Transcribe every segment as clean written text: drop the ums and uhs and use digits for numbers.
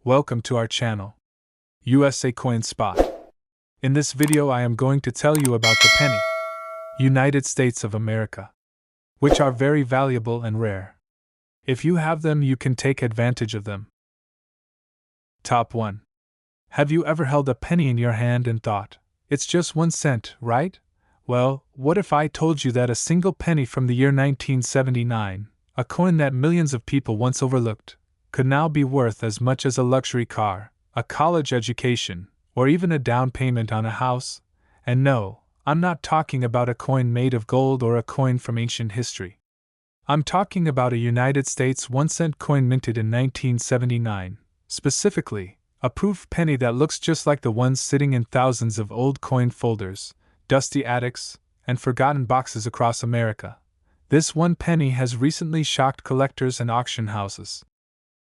Welcome to our channel, USA Coin Spot. In this video I am going to tell you about the penny, United States of America, which are very valuable and rare. If you have them, you can take advantage of them. Top 1. Have you ever held a penny in your hand and thought, it's just 1 cent, right? Well, what if I told you that a single penny from the year 1979, a coin that millions of people once overlooked, could now be worth as much as a luxury car, a college education, or even a down payment on a house? And no, I'm not talking about a coin made of gold or a coin from ancient history. I'm talking about a United States 1-cent coin minted in 1979, specifically, a proof penny that looks just like the ones sitting in thousands of old coin folders, dusty attics, and forgotten boxes across America. This 1 penny has recently shocked collectors and auction houses.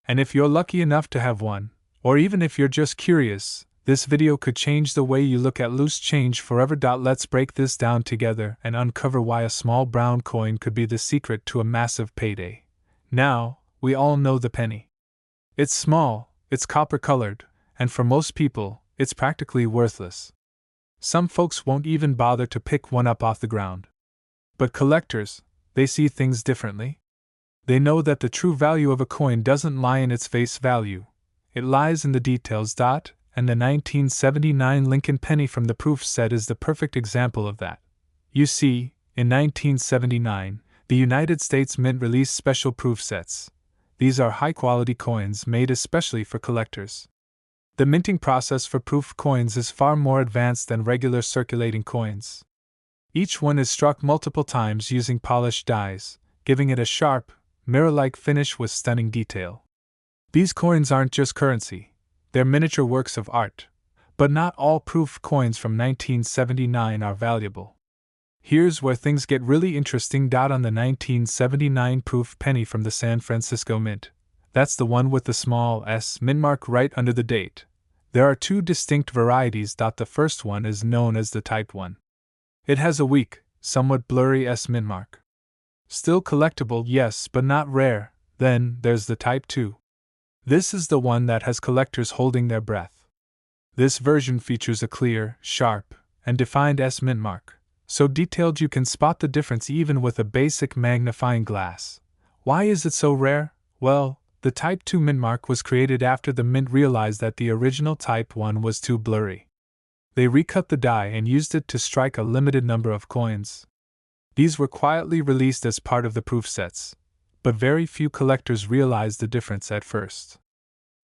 And if you're lucky enough to have one, or even if you're just curious, this video could change the way you look at loose change forever. Let's break this down together and uncover why a small brown coin could be the secret to a massive payday. Now, we all know the penny. It's small, it's copper-colored, and for most people, it's practically worthless. Some folks won't even bother to pick one up off the ground. But collectors, they see things differently. They know that the true value of a coin doesn't lie in its face value. It lies in the details. And the 1979 Lincoln penny from the proof set is the perfect example of that. You see, in 1979, the United States Mint released special proof sets. These are high-quality coins made especially for collectors. The minting process for proof coins is far more advanced than regular circulating coins. Each one is struck multiple times using polished dies, giving it a sharp, mirror-like finish with stunning detail. These coins aren't just currency, they're miniature works of art. But not all proof coins from 1979 are valuable. Here's where things get really interesting. On the 1979 proof penny from the San Francisco Mint, that's the one with the small S mint mark right under the date. There are 2 distinct varieties. The first one is known as the Type 1. It has a weak, somewhat blurry S mint mark. Still collectible, yes, but not rare. Then there's the Type 2. This is the one that has collectors holding their breath. This version features a clear, sharp, and defined S mint mark, so detailed you can spot the difference even with a basic magnifying glass. Why is it so rare? Well, the Type 2 mint mark was created after the Mint realized that the original Type 1 was too blurry. They recut the die and used it to strike a limited number of coins. These were quietly released as part of the proof sets, but very few collectors realized the difference at first.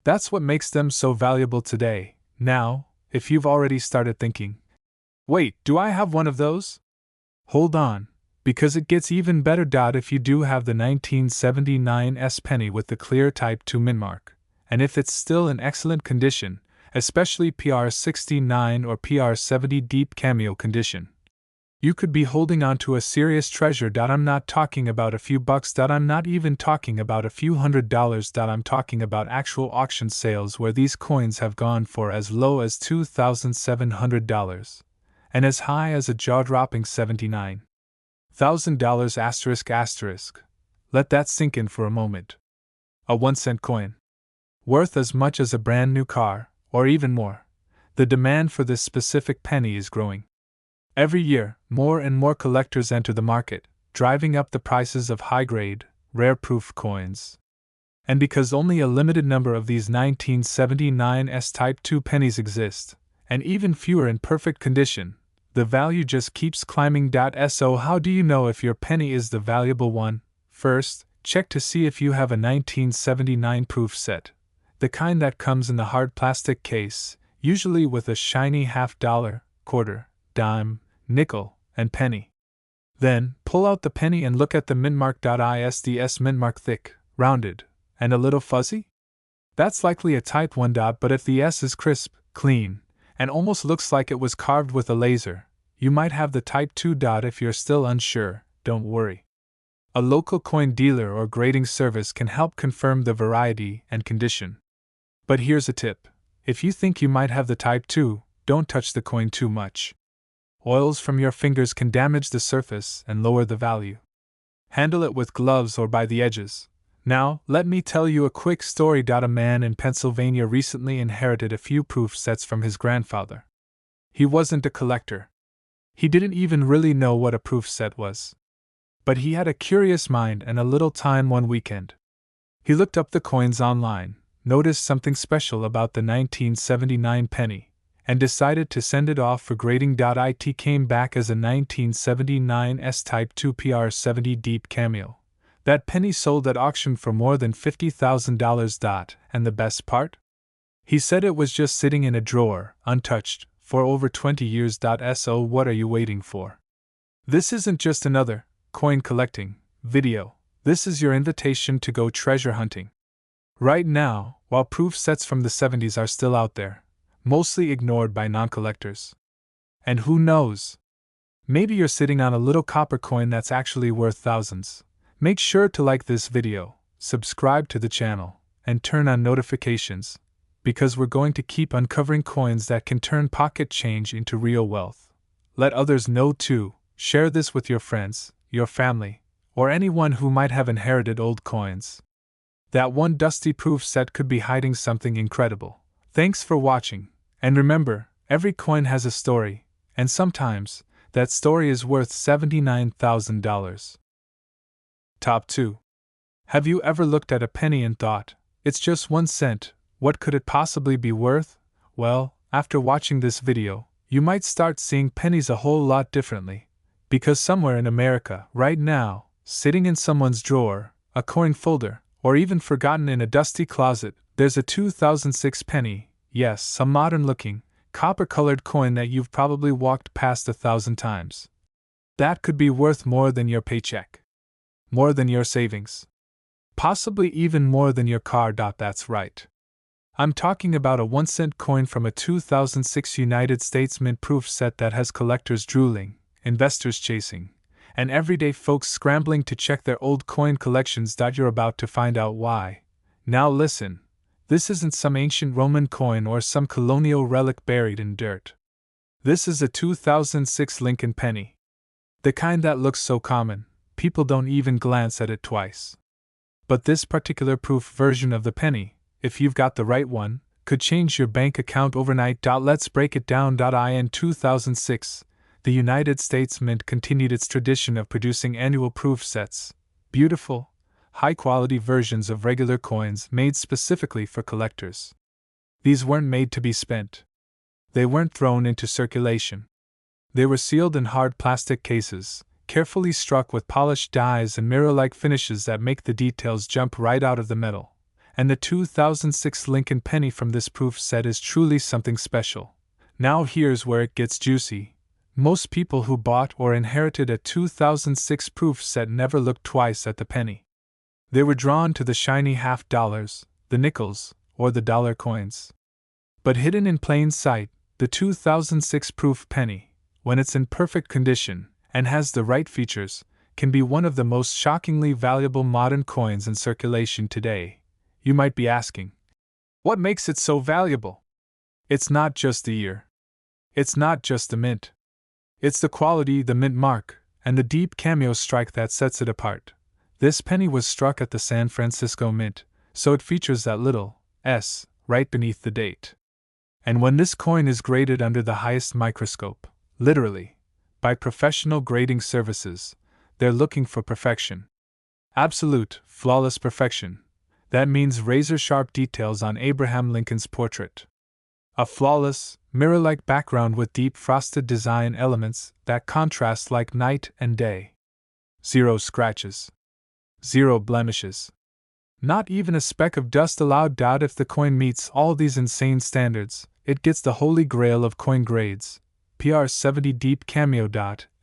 That's what makes them so valuable today. Now, if you've already started thinking, wait, do I have one of those? Hold on, because it gets even better. If you do have the 1979 S penny with the clear Type 2 mint mark, and if it's still in excellent condition, especially PR69 or PR70 deep cameo condition, you could be holding on to a serious treasure. I'm not talking about a few bucks. I'm not even talking about a few $100s. I'm talking about actual auction sales where these coins have gone for as low as $2,700 and as high as a jaw-dropping $79,000 ***. Let that sink in for a moment. A 1-cent coin, worth as much as a brand new car, or even more. The demand for this specific penny is growing. Every year, more and more collectors enter the market, driving up the prices of high-grade, rare proof coins. And because only a limited number of these 1979 S Type 2 pennies exist, and even fewer in perfect condition, the value just keeps climbing. So how do you know if your penny is the valuable one? First, check to see if you have a 1979 proof set, the kind that comes in the hard plastic case, usually with a shiny $50, quarter, dime, nickel, and penny. Then, pull out the penny and look at the mint mark. Is the S mint mark thick, rounded, and a little fuzzy? That's likely a Type 1. But if the S is crisp, clean, and almost looks like it was carved with a laser, you might have the Type 2. If you're still unsure, don't worry. A local coin dealer or grading service can help confirm the variety and condition. But here's a tip. If you think you might have the Type 2, don't touch the coin too much. Oils from your fingers can damage the surface and lower the value. Handle it with gloves or by the edges, Now, let me tell you a quick story. A man in Pennsylvania recently inherited a few proof sets from his grandfather. He wasn't a collector. He didn't even really know what a proof set was. But he had a curious mind and a little time one weekend. He looked up the coins online, noticed something special about the 1979 penny, and decided to send it off for grading. It came back as a 1979 S-Type 2 PR70 Deep Cameo. That penny sold at auction for more than $50,000. And the best part? He said it was just sitting in a drawer, untouched, for over 20 years. So what are you waiting for? This isn't just another coin collecting video. This is your invitation to go treasure hunting. Right now, while proof sets from the 70s are still out there, mostly ignored by non-collectors. And who knows? Maybe you're sitting on a little copper coin that's actually worth thousands. Make sure to like this video, subscribe to the channel, and turn on notifications, because we're going to keep uncovering coins that can turn pocket change into real wealth. Let others know too. Share this with your friends, your family, or anyone who might have inherited old coins. That one dusty proof set could be hiding something incredible. Thanks for watching, and remember, every coin has a story, and sometimes, that story is worth $79,000. Top 2. Have you ever looked at a penny and thought, it's just 1 cent, what could it possibly be worth? Well, after watching this video, you might start seeing pennies a whole lot differently. Because somewhere in America, right now, sitting in someone's drawer, a coin folder, or even forgotten in a dusty closet, there's a 2006 penny, yes, a modern-looking, copper-colored coin that you've probably walked past 1,000 times. That could be worth more than your paycheck. More than your savings. Possibly even more than your car. That's right. I'm talking about a 1 cent coin from a 2006 United States Mint proof set that has collectors drooling, investors chasing, and everyday folks scrambling to check their old coin collections. You're about to find out why. Now listen, this isn't some ancient Roman coin or some colonial relic buried in dirt. This is a 2006 Lincoln penny. The kind that looks so common, people don't even glance at it twice. But this particular proof version of the penny, if you've got the right one, could change your bank account overnight. Let's break it down. In 2006, the United States Mint continued its tradition of producing annual proof sets, beautiful, high-quality versions of regular coins made specifically for collectors. These weren't made to be spent. They weren't thrown into circulation. They were sealed in hard plastic cases, carefully struck with polished dies and mirror-like finishes that make the details jump right out of the metal. And the 2006 Lincoln penny from this proof set is truly something special. Now here's where it gets juicy. Most people who bought or inherited a 2006 proof set never looked twice at the penny. They were drawn to the shiny half dollars, the nickels, or the dollar coins. But hidden in plain sight, the 2006 proof penny, when it's in perfect condition and has the right features, can be one of the most shockingly valuable modern coins in circulation today. You might be asking, what makes it so valuable? It's not just the year. It's not just the mint. It's the quality, the mint mark, and the deep cameo strike that sets it apart. This penny was struck at the San Francisco Mint, so it features that little S right beneath the date. And when this coin is graded under the highest microscope, literally, by professional grading services, they're looking for perfection. Absolute, flawless perfection. That means razor-sharp details on Abraham Lincoln's portrait. A flawless, mirror-like background with deep frosted design elements that contrast like night and day. 0 scratches. 0 blemishes. Not even a speck of dust allowed. If the coin meets all these insane standards, it gets the holy grail of coin grades, PR70 Deep Cameo.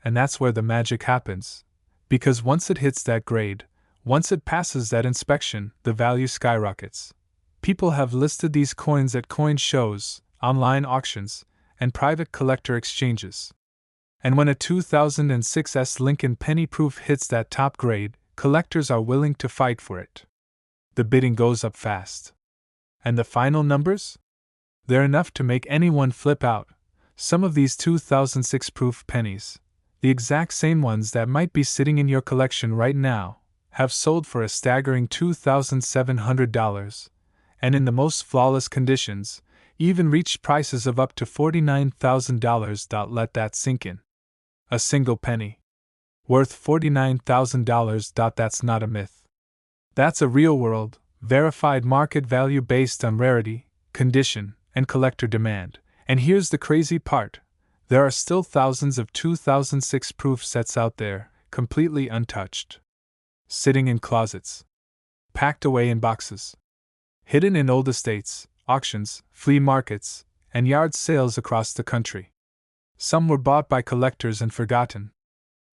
And that's where the magic happens. Because once it hits that grade, once it passes that inspection, the value skyrockets. People have listed these coins at coin shows, online auctions, and private collector exchanges. And when a 2006 S Lincoln penny proof hits that top grade, collectors are willing to fight for it. The bidding goes up fast. And the final numbers? They're enough to make anyone flip out. Some of these 2006 proof pennies, the exact same ones that might be sitting in your collection right now, have sold for a staggering $2,700, and in the most flawless conditions, even reached prices of up to $49,000. Let that sink in. A single penny. Worth $49,000. That's not a myth. That's a real world, verified market value based on rarity, condition, and collector demand. And here's the crazy part. There are still thousands of 2006 proof sets out there, completely untouched. Sitting in closets. Packed away in boxes. Hidden in old estates, auctions, flea markets, and yard sales across the country. Some were bought by collectors and forgotten.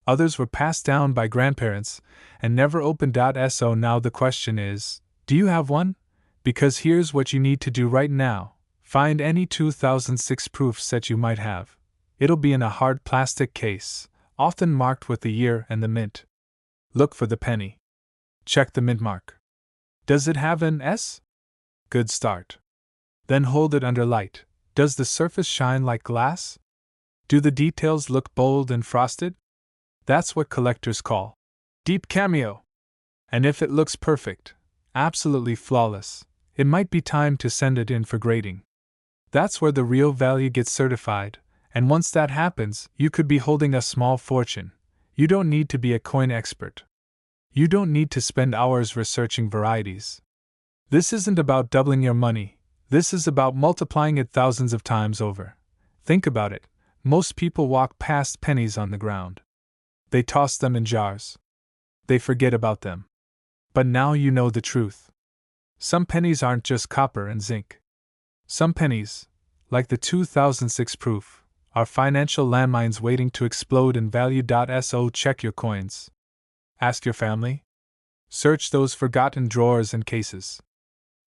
Others were passed down by grandparents and never opened. So now the question is, do you have one? Because here's what you need to do right now. Find any 2006 proof set you might have. It'll be in a hard plastic case, often marked with the year and the mint. Look for the penny. Check the mint mark. Does it have an S? Good start. Then hold it under light. Does the surface shine like glass? Do the details look bold and frosted? That's what collectors call deep cameo. And if it looks perfect, absolutely flawless, it might be time to send it in for grading. That's where the real value gets certified, and once that happens, you could be holding a small fortune. You don't need to be a coin expert. You don't need to spend hours researching varieties. This isn't about doubling your money, this is about multiplying it thousands of times over. Think about it. Most people walk past pennies on the ground. They toss them in jars. They forget about them. But now you know the truth. Some pennies aren't just copper and zinc. Some pennies, like the 2006 proof, are financial landmines waiting to explode in value. So check your coins. Ask your family. Search those forgotten drawers and cases.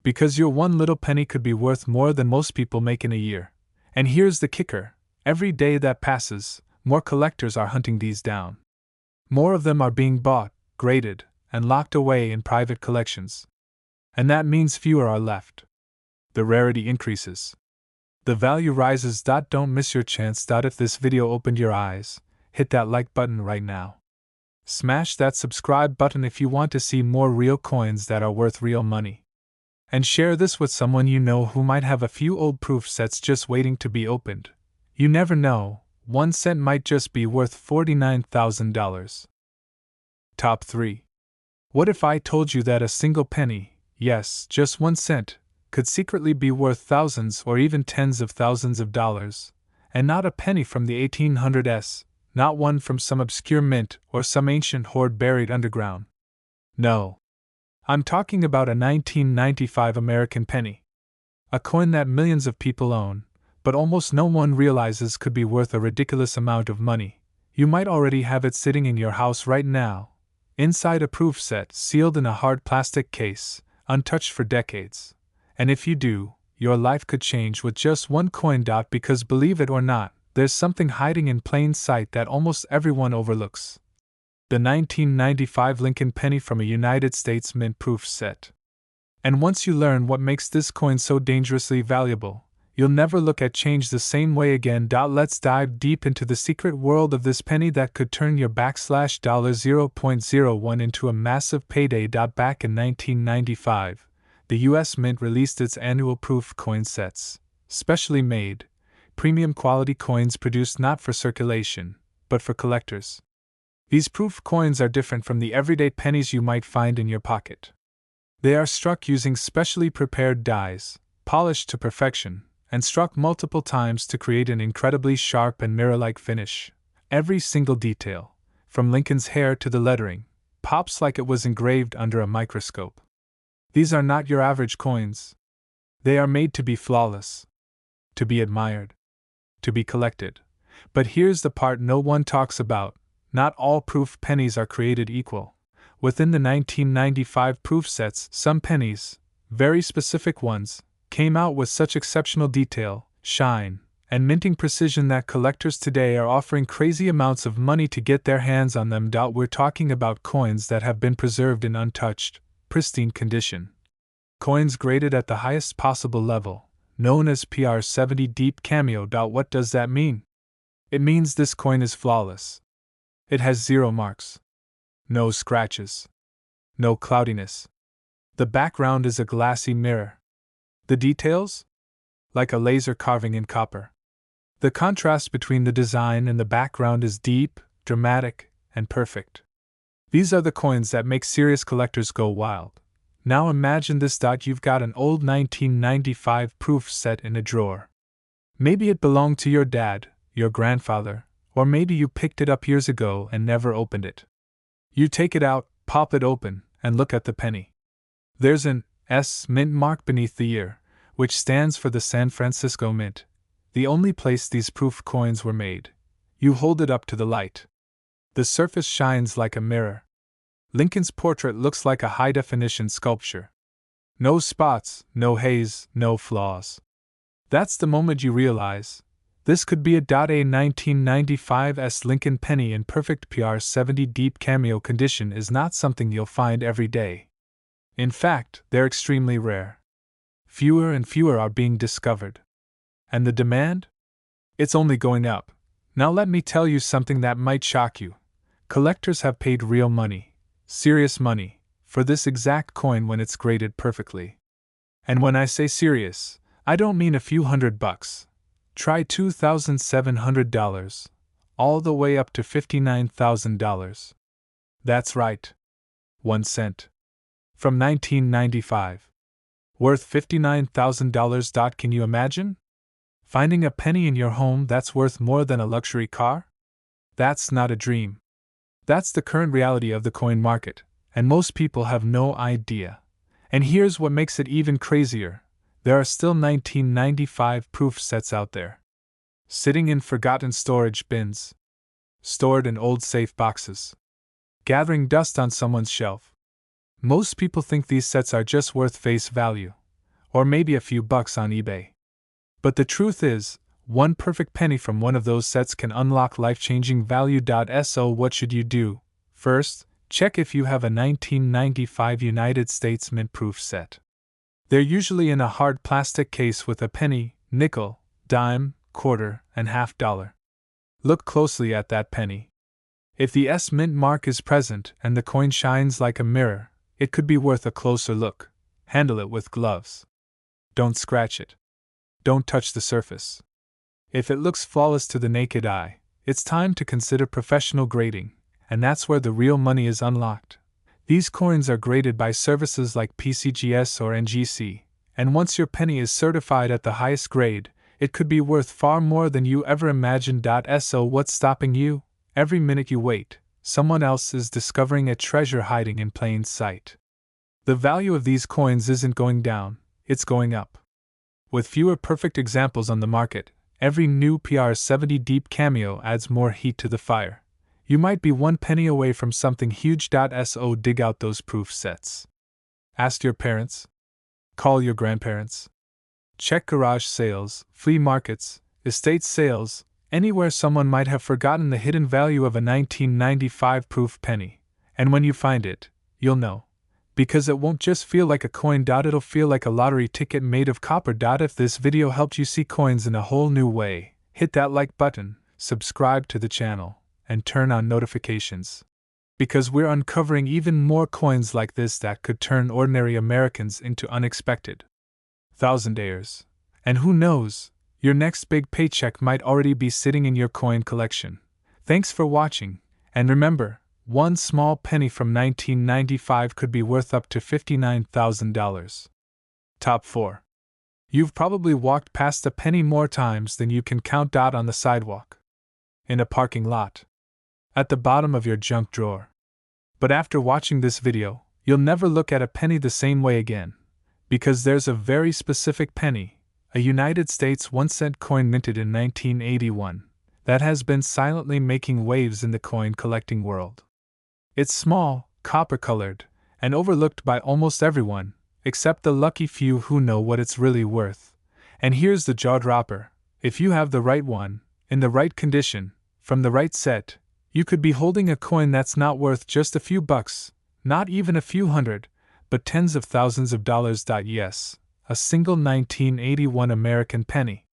Because your one little penny could be worth more than most people make in a year. And here's the kicker. Every day that passes, more collectors are hunting these down. More of them are being bought, graded, and locked away in private collections. And that means fewer are left. The rarity increases. The value rises. Don't miss your chance. If this video opened your eyes, hit that like button right now. Smash that subscribe button if you want to see more real coins that are worth real money. And share this with someone you know who might have a few old proof sets just waiting to be opened. You never know, 1 cent might just be worth $49,000. Top 3. What if I told you that a single penny, yes, just 1 cent, could secretly be worth thousands or even tens of thousands of dollars, and not a penny from the 1800s, not one from some obscure mint or some ancient hoard buried underground? No. I'm talking about a 1995 American penny. A coin that millions of people own, but almost no one realizes could be worth a ridiculous amount of money. You might already have it sitting in your house right now, inside a proof set sealed in a hard plastic case, untouched for decades. And if you do, your life could change with just one coin. Because believe it or not, there's something hiding in plain sight that almost everyone overlooks. The 1995 Lincoln penny from a United States mint proof set. And once you learn what makes this coin so dangerously valuable, you'll never look at change the same way again. Let's dive deep into the secret world of this penny that could turn your $0.01 into a massive payday. Back in 1995, the US Mint released its annual proof coin sets, specially made, premium quality coins produced not for circulation, but for collectors. These proof coins are different from the everyday pennies you might find in your pocket. They are struck using specially prepared dies, polished to perfection, and struck multiple times to create an incredibly sharp and mirror-like finish. Every single detail, from Lincoln's hair to the lettering, pops like it was engraved under a microscope. These are not your average coins. They are made to be flawless, to be admired, to be collected. But here's the part no one talks about. Not all proof pennies are created equal. Within the 1995 proof sets, some pennies, very specific ones, came out with such exceptional detail, shine, and minting precision that collectors today are offering crazy amounts of money to get their hands on them. We're talking about coins that have been preserved in untouched, pristine condition. Coins graded at the highest possible level, known as PR70 Deep Cameo. What does that mean? It means this coin is flawless. It has 0 marks. No scratches. no cloudiness. The background is a glassy mirror. The details? Like a laser carving in copper. The contrast between the design and the background is deep, dramatic, and perfect. These are the coins that make serious collectors go wild. Now imagine this. You've got an old 1995 proof set in a drawer. Maybe it belonged to your dad, your grandfather, or maybe you picked it up years ago and never opened it. You take it out, pop it open, and look at the penny. There's an S Mint mark beneath the year, which stands for the San Francisco Mint, the only place these proof coins were made. You hold it up to the light. The surface shines like a mirror. Lincoln's portrait looks like a high-definition sculpture. No spots, no haze, no flaws. That's the moment you realize, this could be a .A 1995 Lincoln penny in perfect PR70 deep cameo condition is not something you'll find every day. In fact, they're extremely rare. Fewer and fewer are being discovered. And the demand? It's only going up. Now let me tell you something that might shock you. Collectors have paid real money, serious money, for this exact coin when it's graded perfectly. And when I say serious, I don't mean a few $100. Try $2,700, all the way up to $59,000. That's right. 1 cent. From 1995. Worth $59,000. Can you imagine? Finding a penny in your home that's worth more than a luxury car? That's not a dream. That's the current reality of the coin market, and most people have no idea. And here's what makes it even crazier. There are still 1995 proof sets out there. Sitting in forgotten storage bins. Stored in old safe boxes. Gathering dust on someone's shelf. Most people think these sets are just worth face value. Or maybe a few bucks on eBay. But the truth is, one perfect penny from one of those sets can unlock life-changing value. So what should you do? First, check if you have a 1995 United States Mint proof set. They're usually in a hard plastic case with a penny, nickel, dime, quarter, and half dollar. Look closely at that penny. If the S Mint mark is present and the coin shines like a mirror, it could be worth a closer look. Handle it with gloves. Don't scratch it. Don't touch the surface. If it looks flawless to the naked eye, it's time to consider professional grading, and that's where the real money is unlocked. These coins are graded by services like PCGS or NGC, and once your penny is certified at the highest grade, it could be worth far more than you ever imagined. So what's stopping you? Every minute you wait, someone else is discovering a treasure hiding in plain sight. The value of these coins isn't going down, it's going up. With fewer perfect examples on the market, every new PR70 deep cameo adds more heat to the fire. You might be 1 penny away from something huge. So dig out those proof sets. Ask your parents. Call your grandparents. Check garage sales, flea markets, estate sales, anywhere someone might have forgotten the hidden value of a 1995 proof penny. And when you find it, you'll know. Because it won't just feel like a coin. It'll feel like a lottery ticket made of copper. If this video helped you see coins in a whole new way, hit that like button, subscribe to the channel, and turn on notifications. Because we're uncovering even more coins like this that could turn ordinary Americans into unexpected thousandaires. And who knows, your next big paycheck might already be sitting in your coin collection. Thanks for watching, and remember, one small penny from 1995 could be worth up to $59,000. Top 4. You've probably walked past a penny more times than you can count. On the sidewalk. In a parking lot. At the bottom of your junk drawer. But after watching this video, you'll never look at a penny the same way again. Because there's a very specific penny, a United States 1-cent coin minted in 1981, that has been silently making waves in the coin collecting world. It's small, copper-colored, and overlooked by almost everyone, except the lucky few who know what it's really worth. And here's the jaw-dropper: if you have the right one, in the right condition, from the right set, you could be holding a coin that's not worth just a few bucks, not even a few hundred, but tens of thousands of dollars. Yes, a single 1981 American penny.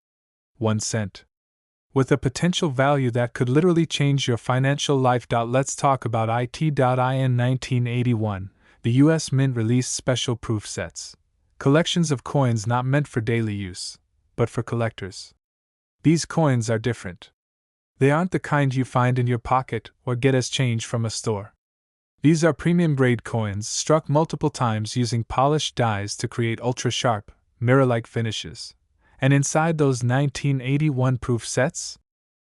1 cent. With a potential value that could literally change your financial life. Let's talk about it. In 1981, The US Mint released special proof sets, collections of coins not meant for daily use, but for collectors. These coins are different. They aren't the kind you find in your pocket or get as change from a store. These are premium grade coins struck multiple times using polished dies to create ultra sharp, mirror-like finishes. And inside those 1981 proof sets?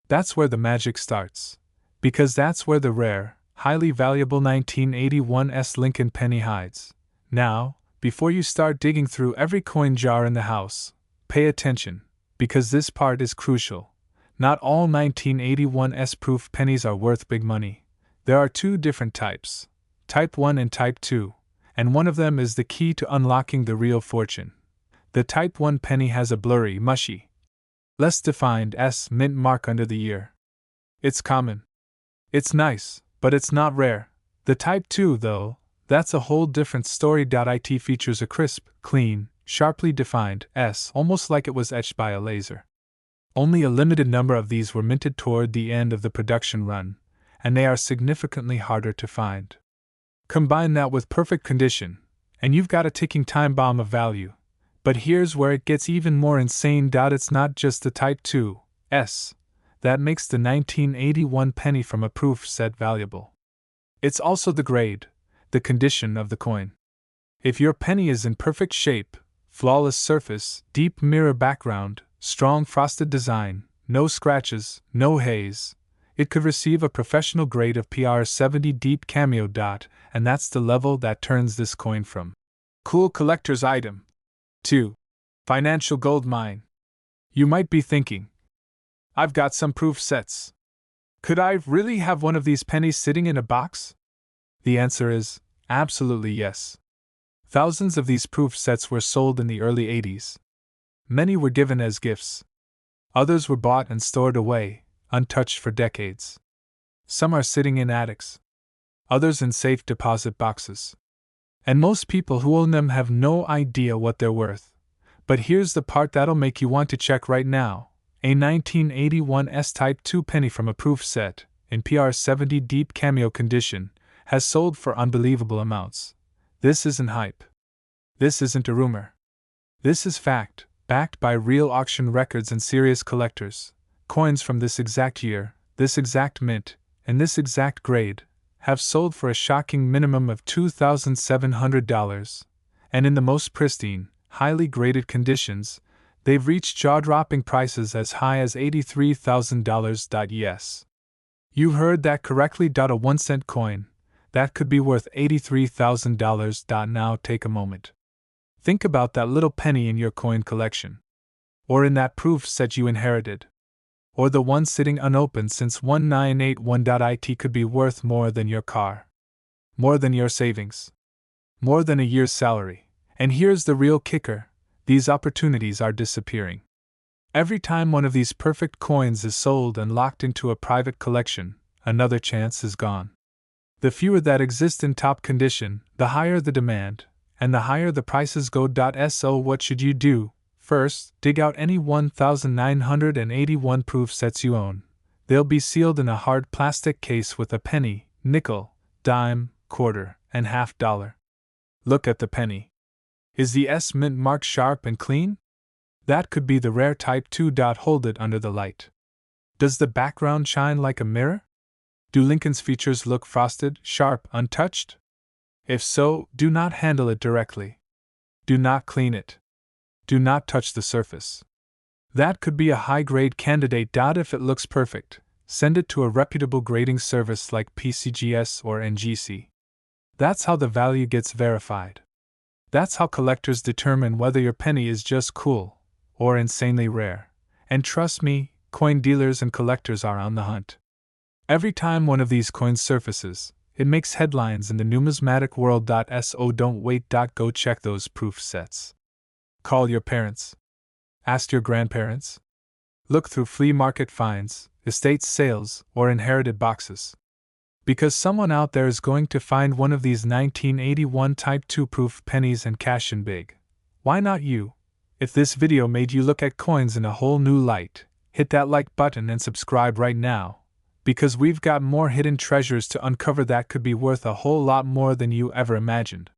That's where the magic starts. Because that's where the rare, highly valuable 1981 Lincoln penny hides. Now, before you start digging through every coin jar in the house, pay attention, because this part is crucial. Not all 1981 proof pennies are worth big money. There are two different types, Type 1 and Type 2, and one of them is the key to unlocking the real fortune. The Type 1 penny has a blurry, mushy, less defined mint mark under the ear. It's common. It's nice, but it's not rare. The Type 2, though, that's a whole different story. It features a crisp, clean, sharply defined S, almost like it was etched by a laser. Only a limited number of these were minted toward the end of the production run, and they are significantly harder to find. Combine that with perfect condition, and you've got a ticking time bomb of value. But here's where it gets even more insane. It's not just the Type 2 S that makes the 1981 penny from a proof set valuable. It's also the grade, the condition of the coin. If your penny is in perfect shape, flawless surface, deep mirror background, strong frosted design, no scratches, no haze, it could receive a professional grade of PR70 deep cameo. And that's the level that turns this coin from cool collector's item to financial gold mine. You might be thinking, I've got some proof sets. Could I really have one of these pennies sitting in a box? The answer is absolutely yes. Thousands of these proof sets were sold in the early 80s. Many were given as gifts. Others were bought and stored away, untouched for decades. Some are sitting in attics. Others in safe deposit boxes. And most people who own them have no idea what they're worth. But here's the part that'll make you want to check right now. A 1981 Type 2 penny from a proof set, in PR70 deep cameo condition, has sold for unbelievable amounts. This isn't hype. This isn't a rumor. This is fact, backed by real auction records and serious collectors. Coins from this exact year, this exact mint, and this exact grade have sold for a shocking minimum of $2,700, and in the most pristine, highly graded conditions, they've reached jaw-dropping prices as high as $83,000. Yes. You heard that correctly. A 1-cent coin, that could be worth $83,000. Now take a moment. Think about that little penny in your coin collection. Or in that proof set you inherited. Or the one sitting unopened since 1981. It could be worth more than your car. More than your savings. More than a year's salary. And here's the real kicker. These opportunities are disappearing. Every time one of these perfect coins is sold and locked into a private collection, another chance is gone. The fewer that exist in top condition, the higher the demand, and the higher the prices go. So what should you do? First, dig out any 1,981 proof sets you own. They'll be sealed in a hard plastic case with a penny, nickel, dime, quarter, and half dollar. Look at the penny. Is the mint mark sharp and clean? That could be the rare Type 2. Hold it under the light. Does the background shine like a mirror? Do Lincoln's features look frosted, sharp, untouched? If so, do not handle it directly. Do not clean it. Do not touch the surface. That could be a high-grade candidate. If it looks perfect, send it to a reputable grading service like PCGS or NGC. That's how the value gets verified. That's how collectors determine whether your penny is just cool or insanely rare. And trust me, coin dealers and collectors are on the hunt. Every time one of these coins surfaces, it makes headlines in the numismatic world. So don't wait. Go check those proof sets. Call your parents. Ask your grandparents. Look through flea market finds, estate sales, or inherited boxes. Because someone out there is going to find one of these 1981 Type 2 proof pennies and cash in big. Why not you? If this video made you look at coins in a whole new light, hit that like button and subscribe right now. Because we've got more hidden treasures to uncover that could be worth a whole lot more than you ever imagined.